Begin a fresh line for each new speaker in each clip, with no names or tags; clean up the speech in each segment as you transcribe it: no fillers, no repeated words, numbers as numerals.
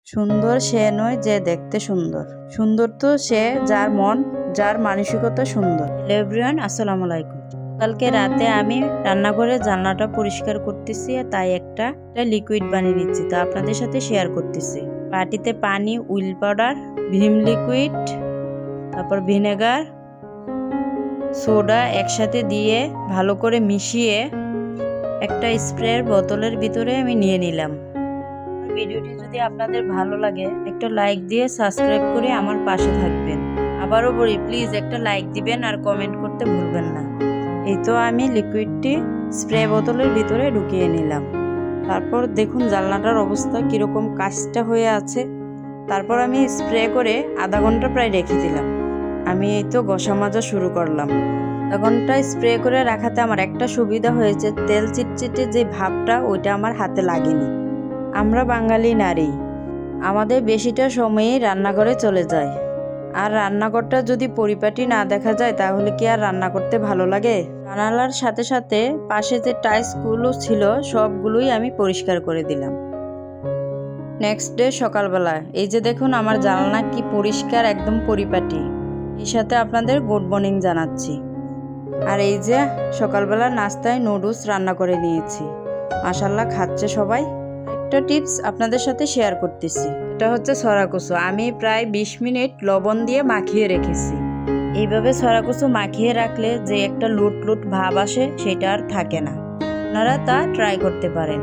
সুন্দর সে নয় যে দেখতে সুন্দর, সুন্দর তো সে যার মন, যার মানসিকতা সুন্দর। হ্যালো এভরিওয়ান, আসসালামু আলাইকুম। কালকে রাতে আমি রান্নাঘরের জানলাটা পরিষ্কার করতেছি, তাই একটা লিকুইড বানিয়ে নিচ্ছি, তা আপনাদের সাথে শেয়ার করতেছি। বাটিতে পানি, উইল পাউডার, ভিম লিকুইড, তারপর ভিনেগার, সোডা একসাথে দিয়ে ভালো করে মিশিয়ে একটা স্প্রের বোতলের ভিতরে আমি নিয়ে নিলাম। ভিডিওটি যদি আপনাদের ভালো লাগে একটা লাইক দিয়ে সাবস্ক্রাইব করে আমার পাশে থাকবেন। আবারও বলি, প্লিজ একটা লাইক দিবেন আর কমেন্ট করতে ভুলবেন না। এই তো আমি লিকুইডটি স্প্রে বোতলের ভিতরে ঢুকিয়ে নিলাম। তারপর দেখুন জানলাটার অবস্থা কীরকম কাঁচটা হয়ে আছে। তারপর আমি স্প্রে করে আধা ঘন্টা প্রায় রেখে দিলাম। আমি এই তো ঘষা মাজা শুরু করলাম। আধা ঘন্টা স্প্রে করে রাখাতে আমার একটা সুবিধা হয়েছে, তেল চিটচিটে যে ভাবটা ওইটা আমার হাতে লাগেনি। আমরা বাঙালি নারী, আমাদের বেশিটা সময়ই রান্নাঘরে চলে যায়, আর রান্নাঘরটা যদি পরিপাটি না দেখা যায় তাহলে কি আর রান্না করতে ভালো লাগে? জানালার সাথে সাথে পাশে যে টাইলসগুলো ছিল সবগুলোই আমি পরিষ্কার করে দিলাম। নেক্সট ডে সকালবেলা এই যে দেখুন আমার জানালা কি পরিষ্কার, একদম পরিপাটি। এই সাথে আপনাদের গুড মর্নিং জানাচ্ছি। আর এই যে সকালবেলা নাস্তায় নুডলস রান্না করে নিয়েছি, মাশাআল্লাহ খাচ্ছে সবাই। একটা টিপস আপনাদের সাথে শেয়ার করতেছি, এটা হচ্ছে ছড়া কচু। আমি প্রায় 20 মিনিট লবণ দিয়ে মাখিয়ে রেখেছি। এইভাবে ছড়া কচু মাখিয়ে রাখলে যে একটা লুট লুট ভাব আসে সেটা আর থাকে না। আপনারা তা ট্রাই করতে পারেন।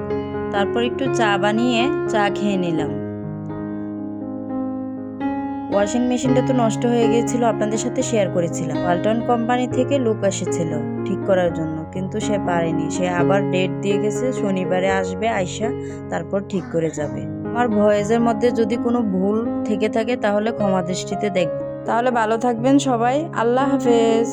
তারপর একটু চা বানিয়ে চা খেয়ে নিলাম। ওয়াশিং মেশিনটা তো নষ্ট হয়ে গিয়েছিল, আপনাদের সাথে শেয়ার করেছিলাম। ওয়ালটন কোম্পানি থেকে লোক এসেছিল ঠিক করার জন্য, কিন্তু সে পারেনি। সে আবার ডেট দিয়ে গেছে, শনিবারে আসবে, আইসা তারপর ঠিক করে যাবে। আমার ভয়েসের মধ্যে যদি কোনো ভুল থেকে থাকে তাহলে ক্ষমা দৃষ্টিতে দেখবেন। তাহলে ভালো থাকবেন সবাই, আল্লাহ হাফেজ।